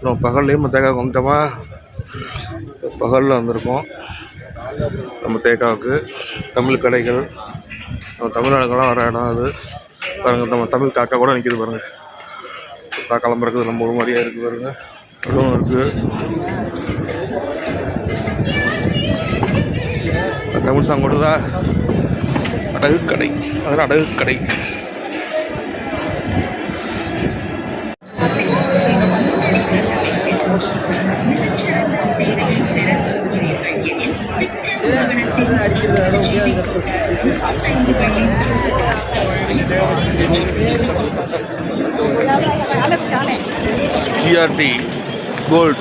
நம்ம பகல்லையும் நம்ம தேக்காவுக்கு வந்துட்டோமா. பகலில் வந்திருக்கோம் நம்ம தேக்காவுக்கு. தமிழ் கடைகள், நம்ம தமிழ்நாடுகள்லாம் வர இடம் அது பாருங்கள். நம்ம தமிழ் காக்கா கூட நிற்கிது பாருங்கள். காக்காலம் இருக்குது, நம்ம ஒரு மாதிரியாக இருக்குது பாருங்கள். அதுவும் இருக்குது. தமிழ் சாங் கொடுதா. அடகு கடை, அதெல்லாம் அடகு கடை. GRT கோல்ட்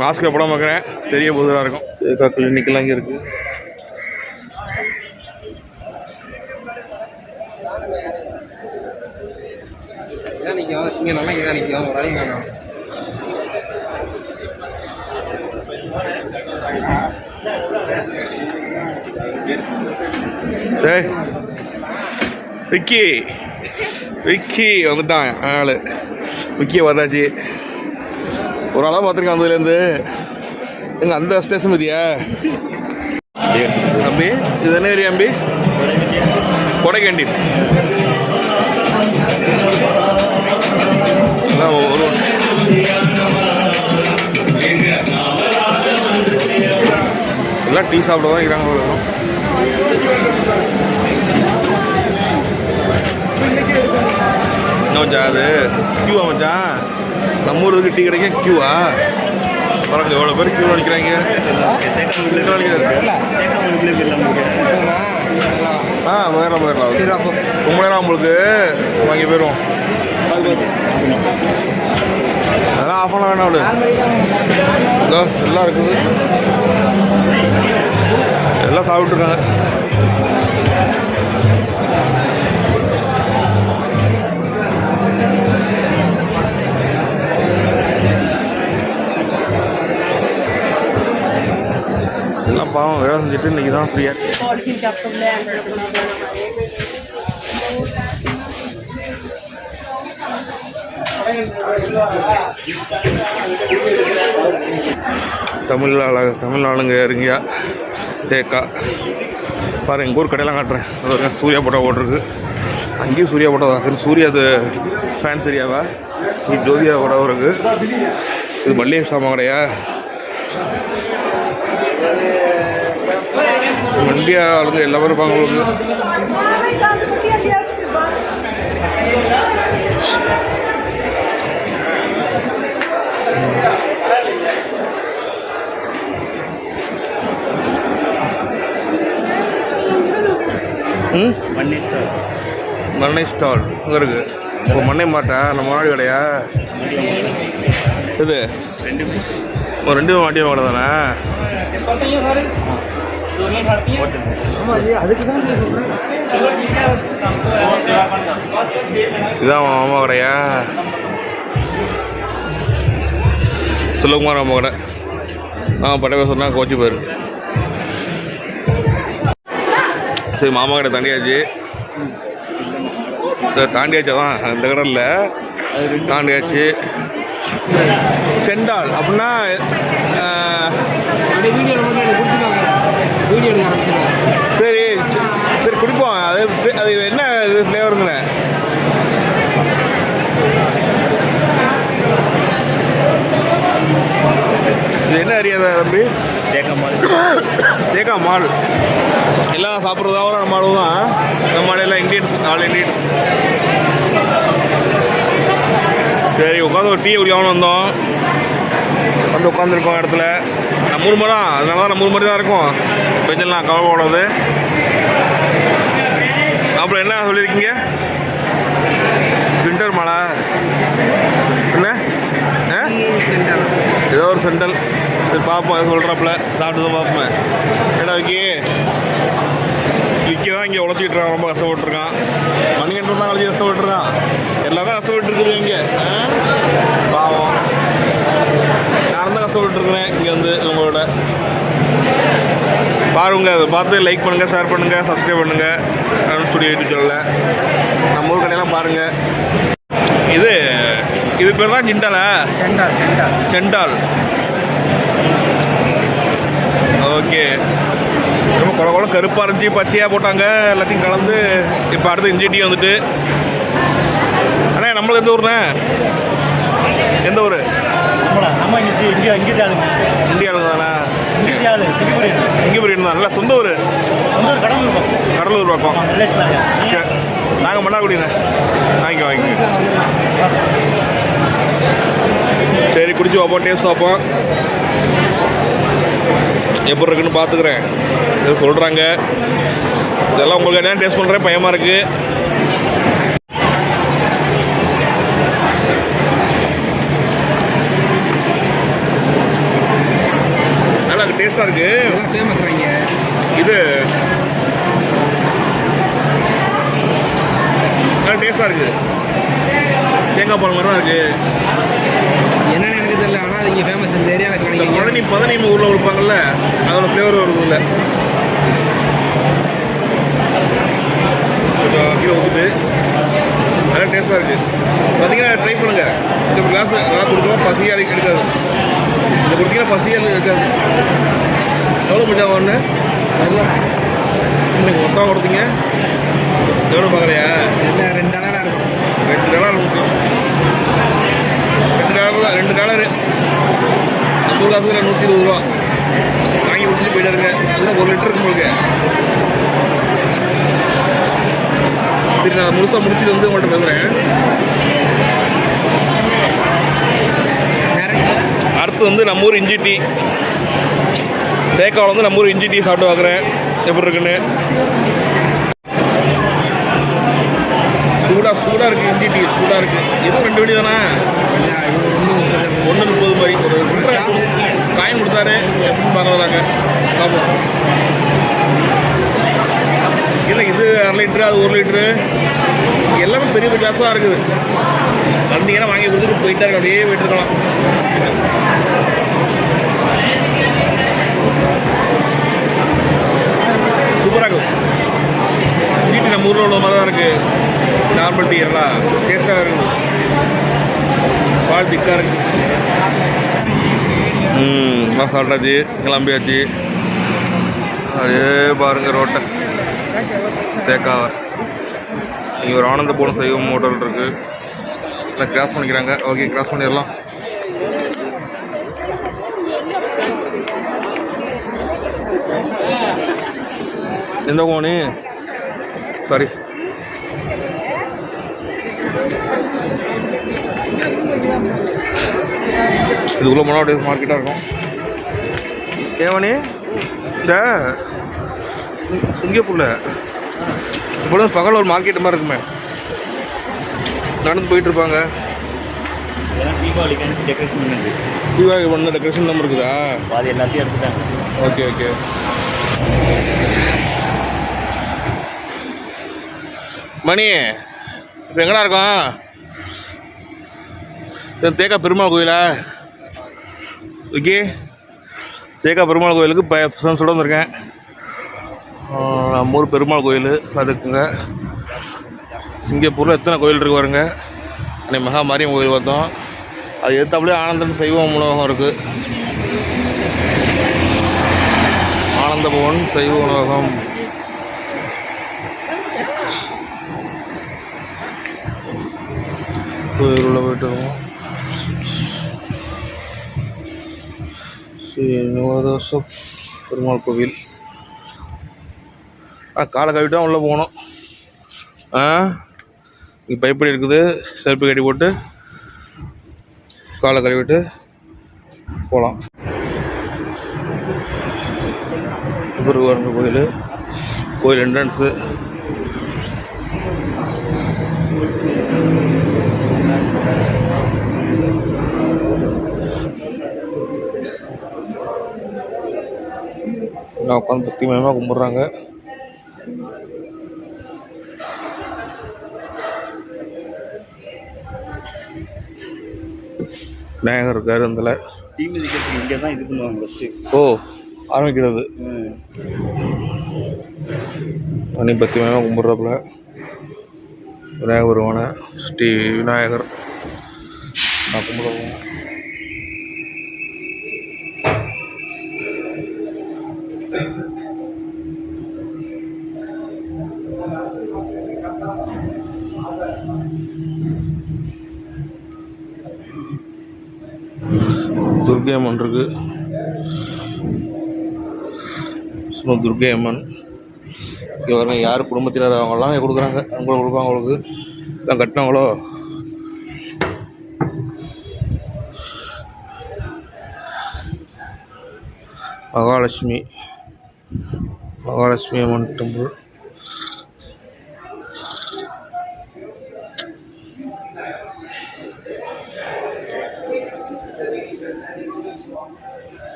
மாஸ்க் போட பார்க்குறேன், தெரிய போதுதான் இருக்கும். கிளினிக்கெல்லாம் இங்கே இருக்குது. இங்கே நல்லா இங்கே நிற்கும் ஒரு அழகான விக்கி விக்கி வந்துட்டான் ஆள். விக்கியை வந்தாச்சு. ஒரு ஆளாக பார்த்துருக்கேன் வந்ததுலேருந்து. எங்க அந்த ஸ்டேஷன் பத்தியா அம்பி? இது என்ன ஏரியா அம்பி? கொடை கேண்டீன். எல்லாம் டீ சாப்பிட தான் இருக்கிறாங்க. என்ன மச்சான் அது கியூவா மச்சான்? நம்ம ஊருக்கு டீ கிடைக்க கியூவா? பாருங்க எவ்வளோ பேர் கியூ நினைக்கிறாங்க. போயிடலாம் போயிடலாம். ரொம்ப நேரம் உங்களுக்கு வாங்கி போயிடும். அதெல்லாம் ஆஃப் பண்ண வேணாம். அவளு எல்லாம் இருக்குது, எல்லாம் சாப்பிட்ருக்காங்க. எல்லாம் பாவம் வேலை செஞ்சுட்டு இன்னைக்கு தான் ஃப்ரீயாக. தமிழ்நாடுங்க இருங்கயா தேக்கா பாரு. எங்கள் ஊர் கடையெல்லாம் காட்டுறேன். அது சூர்யா போட்டோ ஓட்டுருக்கு. அங்கேயும் சூர்யா போட்டோ தான். சூர்யா அது ஃபேன்ஸ் ஏரியாவா? இது ஜோதியா போட்டோ இருக்குது. இது மல்லிகை சாமான் கடையா? வண்டியா ஆளுங்க எல்லாமே இருப்பாங்க உங்களுக்கு. மண்ணை ஸ்டால் இங்கே இருக்குது. இப்போ மண்ணை மாட்டா நம்ம முன்னாடி கடையா? இது ரெண்டு மாட்டிய கடை தானே? இதான் மாமா கடையா? செல்வகுமார் மாமா கடை. பட்டவே சொன்னால் கோச்சி போயிருக்கு. சரி மாமா கடை தாண்டியாச்சு. தாண்டியாச்சு தான் இந்த கடலில் தாண்டியாச்சு. செண்டால் அப்படின்னா சரி சரி குடிப்போம். அது அது என்ன இது ஃப்ளேவருங்க? இது என்ன அறியாத தம்பி? தேக்கா மால். எல்லாம் சாப்பிட்றதாவும் நம்ம ஆளு தான். நம்ம ஆளையெல்லாம் இண்டியன்ஸ், ஆல் இண்டியன்ஸ். சரி உட்காந்து ஒரு டீ குடிக்காமல் வந்தோம். வந்து உட்காந்துருக்கோம் இடத்துல. நம்ம ஊர் மாதிரி தான், அதனால தான் நம்ம ஊர் மாதிரி தான் இருக்கும். பெஞ்சல்லாம் கவலை ஓடாது. அப்புறம் என்ன சொல்லியிருக்கீங்க? வின்டர் மழை என்ன? ஏதோ ஒரு சென்டல். சரி பார்ப்போம். அதை சொல்கிறாப்புல சாப்பிட்டு தான் பார்ப்போம். ஏடா விக்கி தான் இங்கே உழைச்சிக்கிட்டு ரொம்ப கஷ்டப்பட்டுருக்கான். மணிகண்டன் தான் கழிச்சு கஷ்டப்பட்டுருக்கான். எல்லாம் தான் கஷ்டப்பட்டுருக்குறீங்க இங்கே. பாவம் நான் தான் கஷ்டப்பட்டுருக்குறேன் இங்கே வந்து உங்களோட. பாருங்க, அதை பார்த்து லைக் பண்ணுங்கள், ஷேர் பண்ணுங்கள், சப்ஸ்கிரைப் பண்ணுங்கள். ஸ்டுடியோ யூடியூப் சேனலில் நம்ம ஊர் கடையெல்லாம் பாருங்க. இது இது பேர் தான் ஜிண்டாலா? செண்டால். ஓகே. ரொம்ப குள குளம் கருப்பாக இருந்துச்சு, பச்சையாக போட்டாங்க, எல்லாத்தையும் கலந்து. இப்போ அடுத்து இஞ்சி டீ வந்துட்டு. அண்ணா நம்மளுக்கு எந்த ஊர்ண்ணே? எந்த ஊர்? இந்தியாவுக்கு தானே? சிங்கப்பூர் தான். நல்லா சொந்த ஊர்? கடலூர் பக்கம். சரி, நாங்கள் மன்னார்குடிண்ணே. வாங்கிக்கோ. சரி, குடிச்சு வைப்போம், டேஸ்ட் வைப்போம். எப்படி இருக்குன்னு பார்த்துக்கிறேன். இதை சொல்கிறாங்க, இதெல்லாம் உங்களுக்கு என்ன டேஸ்ட் பண்ணுறேன், பயமாக இருக்குது. நல்லா டேஸ்ட்டாக இருக்குது. ஃபேமஸ் இது நல்லா டேஸ்ட்டாக இருக்குது. தேங்காய் பால் மாதிரி தான் இருக்குது. என்னென்னு எனக்கு தெரியல, ஆனால் அது இங்கே ஃபேமஸ். இந்த ஏரியாவில் கிடைக்கும். பதனி ஊரில் கொடுப்பாங்கல்ல, அதோட ஃப்ளேவர் வருது இல்லை. கொஞ்சம் கீழே ஊற்றுட்டு நல்லா டேஸ்ட்டாக இருக்குது. பார்த்தீங்கன்னா ட்ரை பண்ணுங்கள். இந்த கிளாஸ் நல்லா கொடுத்தோம், பசியாக எடுக்காது. இந்த கொடுத்தீங்கன்னா பசியாக இருக்காது. எவ்வளோ மச்சா ஒன்று நீங்கள் மொத்தமாக கொடுத்தீங்க? எவ்வளோ பார்க்குறியா? $2 இருக்கும். $2 கொடுத்தோம். $2 தான். $2 நம்ம காசுக்கு $120 வாங்கி கொடுத்துட்டு போயிட்டாருங்க. அதில் 1 லிட்டர் இருக்கும் உங்களுக்கு. சரி, நான் முழுசாக முடிச்சுட்டு வந்து உங்கள்கிட்ட பேசுகிறேன். அடுத்து வந்து நம்ம ஊர் இஞ்சி டீ. தேக்காவில் வந்து நம்ம ஊர் இஞ்சி டீ சாப்பிட்டு பார்க்குறேன் எப்படி இருக்குன்னு. சூடாக இருக்குது இஞ்சி டீ, சூடாக இருக்குது. இதுவும் 2 வெடி தானே? 1.30 மாதிரி ஒரு காயம் கொடுத்தாரு. எப்படின்னு பார்க்கலாங்க, பார்ப்போம். இல்லை, இது 1/2 லிட்ரு, அது 1 லிட்ரு. எல்லாமே பெரிய பெரிய கிளாஸாக இருக்குது. வந்தீங்கன்னா வாங்கி கொடுத்துட்டு போயிட்டாரு, அப்படியே போயிட்டுருக்கலாம். சூப்பராக இருக்கும். டீ நம்ம ஊரில் உள்ள மாதிரி தான் இருக்குது. நார்மல் டீ எல்லாம் டேஸ்ட்டாக இருக்குது. பால் திக்காக இருக்குது. சாப்பிட்டாச்சு, கிளம்பியாச்சு. அப்படியே பாருங்கள் ரோட்டை, தேக்காவை. இங்கே ஒரு ஆனந்த போன சைவம் ஹோட்டல் இருக்குது. எல்லாம் கிராஸ் பண்ணிக்கிறாங்க. ஓகே, கிராஸ் பண்ணிடலாம். எந்த கோணி? சாரி, இதுக்குள்ளே போனால் அப்படியே மார்க்கெட்டாக இருக்கும். ஏவனி இந்த சிங்கப்பூரில் இப்போ பகல் ஒரு மார்க்கெட்டு மாதிரி இருக்குமே, நடந்து போயிட்டுருப்பாங்க. தீபாவளிக்கு டெக்கரேஷன் பண்ணுது. தீபாவளி பண்ண டெக்கரேஷன் நம்ம இருக்குதா? அது எல்லாத்தையும் எடுத்துட்டாங்க. ஓகே. மணி இப்போ எங்கடா இருக்கோம்? தேக்கா பெருமாள் கோயிலா? ஓகே, தேக்கா பெருமாள் கோயிலுக்கு ஃப்ரெண்ட்ஸோட வந்திருக்கேன். நம்ம ஊர் பெருமாள் கோயில் அதுக்குங்க. சிங்கப்பூரில் எத்தனை கோயில் இருக்கு பாருங்க. அன்னைக்கு மகா மாரியம் கோயில் பார்த்தோம். அது எதிர்த்தாப்புலேயே ஆனந்தன் சைவ உணவகம் இருக்குது. ஆனந்த பவன் சைவ உணவகம். கோயில் உள்ள போயிட்டு இருக்கோம். ஸ்ரீனிவாச பெருமாள் கோவில். காலை கழுவிட்டு தான் உள்ளே போகணும். இங்கே பைப்படி இருக்குது, செருப்பு கட்டி போட்டு காலை கழுவிட்டு போகலாம். இப்போ வருங்க கோயில் என்ட்ரன்ஸு. நான் உட்காந்து பக்தி மயமாக கும்பிட்றாங்க. விநாயகர் இருக்காரு அதில். தீமிதிக்கிறதுக்கு இங்கே தான் இது பண்ணுவாங்க ஃபஸ்ட்டு. ஓ, ஆரம்பிக்கிறது. மணி பக்தி மயமாக கும்பிட்றாப்புல. விநாயகர் பெருமான ஸ்ரீ விநாயகர் நான் கும்பிடுவோம். துர்க்கை அம்மன் இருக்கு. துர்க்கை அம்மன் இவங்க யார் குடும்பத்தினர் அவங்கெல்லாம் கொடுக்குறாங்க. அவங்க கொடுப்பாங்க. அவங்களுக்கு எல்லாம் கட்டினவங்களோ. மகாலட்சுமி அம்மன் டெம்பிள்.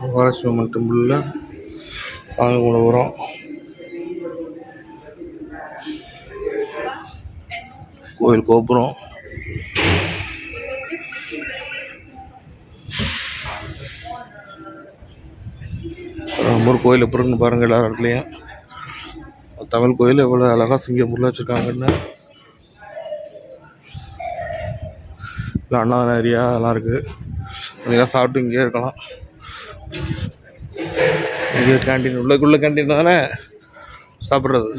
மகாலட்சுமி அம்மன் டெம்பிளில் சாமி கும்பிட போகிறோம். கோயில் கோபுரம். நம்ம ஊர் கோயில் எப்படி இருக்குன்னு பாருங்கள். எல்லா இடத்துலையும் தமிழ் கோயில் எவ்வளோ அழகாக சிங்கப்பூரில் வச்சுருக்காங்கன்னு. இல்லை அண்ணாதான் ஏரியா அதெல்லாம் இருக்குது. நீங்கள் சாப்பிட்டு இங்கேயே இருக்கலாம். இங்கே கேன்டீன் உள்ளக்குள்ளே கேன்டீன் தானே சாப்பிட்றது.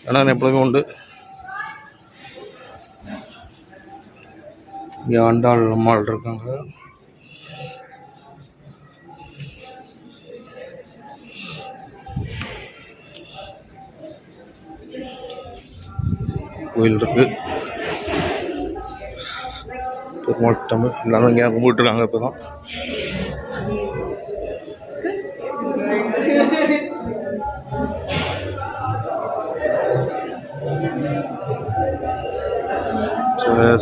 ஆனால் எப்பொழுதுமே உண்டு. இங்கே ஆண்டாள் அம்மாள் இருக்காங்க. கோயில் இருக்கு. பெருமாள் தமிழ் எல்லாரும் இங்கே கும்பிட்டுருக்காங்க. இப்போ தான்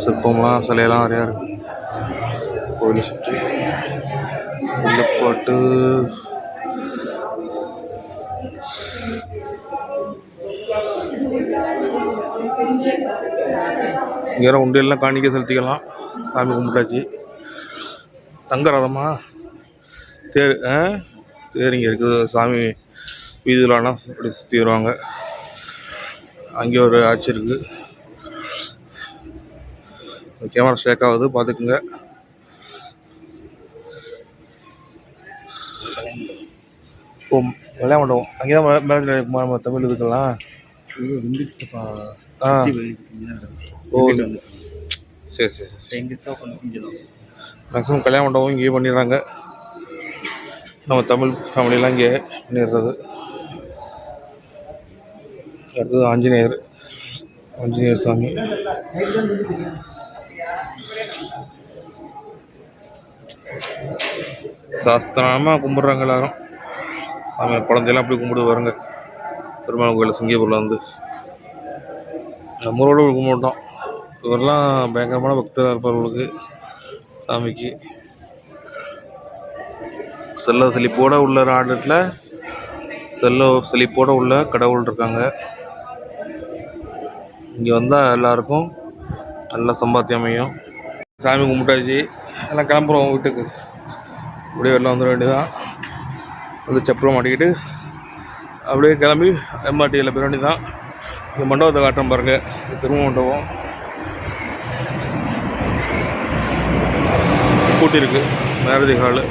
சிற்பம்லாம் சிலையெல்லாம் நிறையா இருக்கு கோயிலை சுற்றி. பாட்டு இங்கே உண்டியெல்லாம் காணிக்க செலுத்திக்கலாம். சாமி கும்பிட்டாச்சு. தங்க ரதமா தேர் தேர் இங்கே இருக்குது. சாமி வீதியிலானா அப்படி சுற்றி வருவாங்க. அங்கே ஒரு ஆட்சி இருக்குது. கேமரா ஷேக் ஆகுது, பார்த்துக்குங்க. ஓ கல்யாண மண்டபம் அங்கே தான் மேலே தமிழ் இதுக்கெல்லாம். ஓ சரி சரி. மேக்ஸிமம் கல்யாண மண்டபம் இங்கேயே பண்ணிடுறாங்க. நம்ம தமிழ் ஃபேமிலியெலாம் இங்கே பண்ணிடுறது. அடுத்தது ஆஞ்சநேயர் சாமி. சாஸ்திரமாக கும்பிட்றாங்க எல்லாரும். சாமி குழந்தையெல்லாம் அப்படி கும்பிடு வருங்க. பெருமாள் கோயில் சிங்கப்பூரில் வந்து நம்மளோட கும்பிட்டோம். இவரெல்லாம் பயங்கரமான பக்தராக இருப்பவர்களுக்கு சாமிக்கு. செல்ல செழிப்போடு உள்ள நாட்டில் செழிப்போடு உள்ள கடவுள் இருக்காங்க. இங்கே வந்தால் எல்லாருக்கும் நல்ல சம்பாத்தியம் அமையும். சாமி கும்பிட்டாச்சு, எல்லாம் கிளம்புறோம் வீட்டுக்கு. அப்படியே வெளில வந்துட வேண்டியதான். வந்து செப்பலை மாட்டிக்கிட்டு அப்படியே கிளம்பி எம்ஆர்டியில் போய் வேண்டியதான். இந்த மண்டபத்தை காட்டுறோம் பாருங்கள். திரும்ப மண்டபம் கூட்டியிருக்கு. Marriage hall.